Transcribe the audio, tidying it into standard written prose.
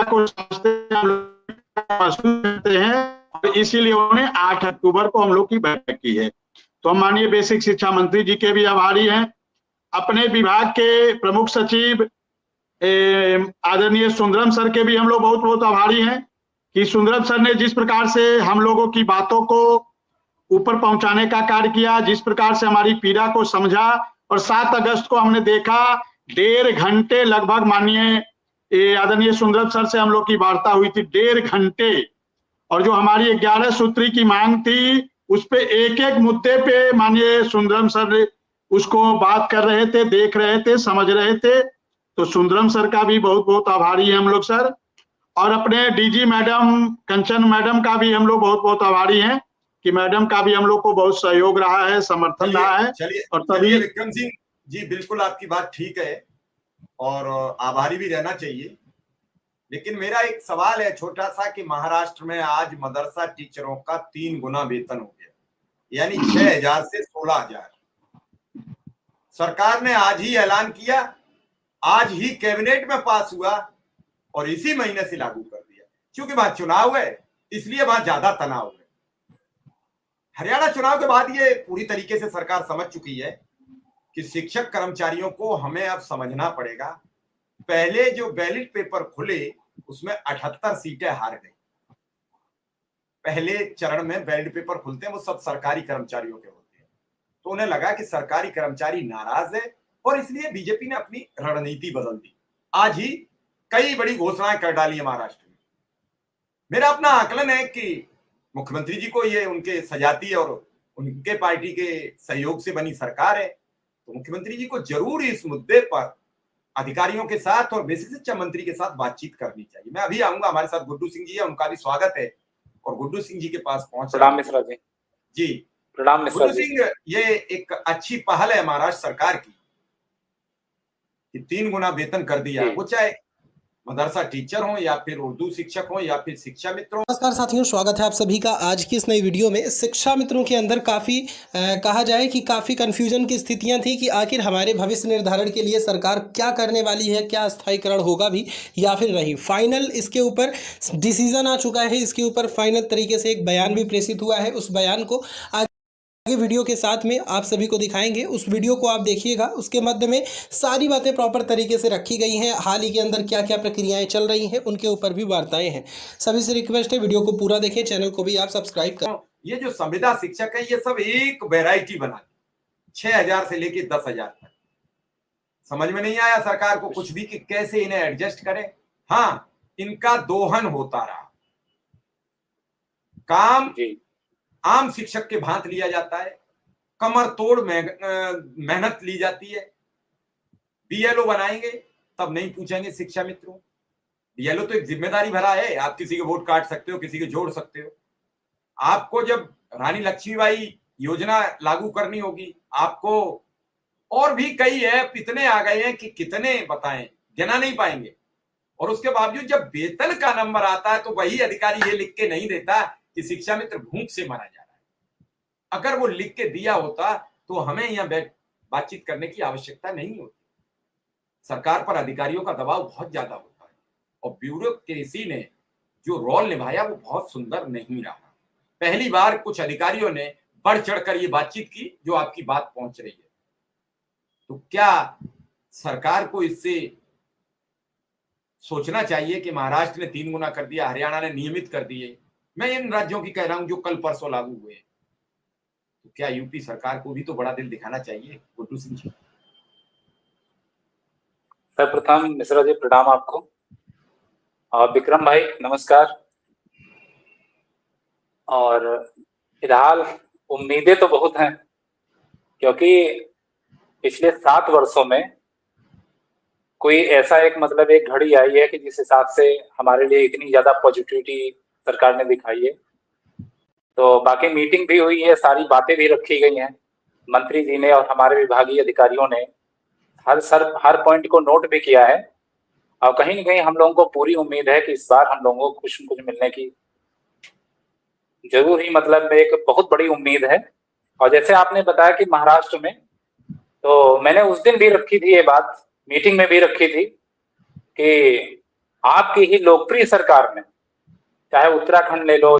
पीड़ा को समझते महसूस करते हैं, और इसीलिए उन्होंने 8 अक्टूबर को हम लोग की बैठक की है। तो हम माननीय बेसिक शिक्षा मंत्री जी के भी आभारी हैं, अपने विभाग के प्रमुख सचिव आदरणीय सुंदरम सर के भी हम लोग बहुत बहुत आभारी हैं कि सुंदरम सर ने जिस प्रकार से हम लोगों की बातों को ऊपर पहुंचाने का कार्य किया, जिस प्रकार से हमारी पीड़ा को समझा। और 7 अगस्त को हमने देखा 1.5 घंटे लगभग माननीय आदरणीय सुंदरम सर से हम लोग की वार्ता हुई थी, 1.5 घंटे। और जो हमारी 11 सूत्री की मांग थी, उस पे एक एक मुद्दे पे माननीय सुंदरम सर उसको बात कर रहे थे, देख रहे थे, समझ रहे थे। तो सुंदरम सर का भी बहुत बहुत आभारी है हम लोग सर। और अपने डीजी मैडम कंचन मैडम का भी हम लोग बहुत बहुत आभारी हैं कि मैडम का भी हम लोग को बहुत सहयोग रहा है, समर्थन रहा है। और तभी विक्रम सिंह जी, बिल्कुल आपकी बात ठीक है और आभारी भी रहना चाहिए, लेकिन मेरा एक सवाल है छोटा सा कि महाराष्ट्र में आज मदरसा टीचरों का 3 गुना वेतन हो गया, यानी 6,000 से 16,000। सरकार ने आज ही ऐलान किया, आज ही कैबिनेट में पास हुआ और इसी महीने से लागू कर दिया। क्योंकि वहां चुनाव है, इसलिए वहां ज्यादा तनाव है। हरियाणा चुनाव के बाद ये पूरी तरीके से सरकार समझ चुकी है कि शिक्षक कर्मचारियों को हमें अब समझना पड़ेगा। पहले जो बैलेट पेपर खुले उसमें 78 सीटें हार गई। पहले चरण में बैलेट पेपर खुलते हैं वो सब सरकारी कर्मचारियों के होते हैं, तो उन्हें लगा कि सरकारी कर्मचारी नाराज है और इसलिए बीजेपी ने अपनी रणनीति बदल दी। आज ही कई बड़ी घोषणाएं कर डाली है महाराष्ट्र में। मेरा अपना आकलन है कि मुख्यमंत्री जी को ये उनके सजाती और उनके पार्टी के सहयोग से बनी सरकार है, तो मुख्यमंत्री जी को जरूर इस मुद्दे पर अधिकारियों के साथ और बेसिक शिक्षा मंत्री के साथ बातचीत करनी चाहिए। मैं अभी आऊंगा, हमारे साथ गुड्डू सिंह जी है, उनका भी स्वागत है। और गुड्डू सिंह जी के पास पहुंच प्रणाम मिश्रा जी। जी प्रणाम मिश्रा जी। गुड्डू सिंह, ये एक अच्छी पहल है महाराष्ट्र सरकार की कि 3 गुना वेतन कर दिया, वो चाहे मदरसा टीचर हो या फिर उर्दू शिक्षक हो या फिर शिक्षा मित्र हो। नमस्कार साथियों, स्वागत है आप सभी का आज की इस नई वीडियो में। शिक्षा मित्रों के अंदर काफ़ी कहा जाए कि काफ़ी कन्फ्यूजन की स्थितियां थी कि आखिर हमारे भविष्य निर्धारण के लिए सरकार क्या करने वाली है, क्या स्थायीकरण होगा भी या फिर नहीं। फाइनल इसके ऊपर डिसीजन आ चुका है, इसके ऊपर फाइनल तरीके से एक बयान भी प्रेषित हुआ है। उस बयान को आगे वीडियो के साथ में आप सभी को दिखाएंगे, उस वीडियो को आप देखिएगा। उसके मध्य में सारी बातें प्रॉपर तरीके से रखी गई हैं, हाल ही के अंदर क्या क्या प्रक्रियाएं चल रही हैं उनके ऊपर भी वार्ताएं हैं। सभी से रिक्वेस्ट है वीडियो को पूरा देखें, चैनल को भी आप सब्सक्राइब करें। ये जो संविदा शिक्षक है ये सब एक वेराइटी बना दी, 6,000 से लेके 10,000 तक। समझ में नहीं आया सरकार को कुछ भी कि कैसे इन्हें एडजस्ट करे। हाँ, इनका दोहन होता रहा, काम आम शिक्षक के भांत लिया जाता है, कमर तोड़ मेहनत ली जाती है। बीएलओ बनाएंगे तब नहीं पूछेंगे शिक्षा मित्रों। बीएलओ तो एक जिम्मेदारी भरा है, आप किसी के वोट काट सकते हो, किसी के जोड़ सकते हो। आपको जब रानी लक्ष्मीबाई योजना लागू करनी होगी, आपको और भी कई ऐप इतने आ गए हैं कि कितने बताएं, गिना नहीं पाएंगे। और उसके बावजूद जब वेतन का नंबर आता है तो वही अधिकारी ये लिख के नहीं देता कि शिक्षा मित्र भूख से मारा जा रहा है। अगर वो लिख के दिया होता तो हमें यहाँ बातचीत करने की आवश्यकता नहीं होती। सरकार पर अधिकारियों का दबाव बहुत ज्यादा होता है और ब्यूरोक्रेसी ने जो रोल निभाया वो बहुत सुंदर नहीं रहा। पहली बार कुछ अधिकारियों ने बढ़ चढ़कर ये बातचीत की जो आपकी बात पहुंच रही है। तो क्या सरकार को इससे सोचना चाहिए कि महाराष्ट्र ने 3 गुना कर दिया, हरियाणा ने नियमित कर दिए। मैं इन राज्यों की कह रहा हूं जो कल परसों लागू हुए, तो क्या यूपी सरकार को भी तो बड़ा दिल दिखाना चाहिए। गुड्डू सिंह जी। सर्वप्रथम मिश्रा जी प्रणाम आपको, और विक्रम भाई नमस्कार। और फिलहाल उम्मीदें तो बहुत हैं, क्योंकि पिछले 7 वर्षों में कोई ऐसा एक घड़ी आई है कि जिस हिसाब से हमारे लिए इतनी ज्यादा पॉजिटिविटी सरकार ने दिखाई है। तो बाकी मीटिंग भी हुई है, सारी बातें भी रखी गई हैं, मंत्री जी ने और हमारे विभागीय अधिकारियों ने हर पॉइंट को नोट भी किया है। और कहीं ना कहीं हम लोगों को पूरी उम्मीद है कि इस बार हम लोगों को कुछ न कुछ मिलने की जरूर ही एक बहुत बड़ी उम्मीद है। और जैसे आपने बताया कि महाराष्ट्र में, तो मैंने उस दिन भी रखी थी ये बात, मीटिंग में भी रखी थी कि आपकी ही लोकप्रिय सरकार ने, चाहे उत्तराखंड ले लो,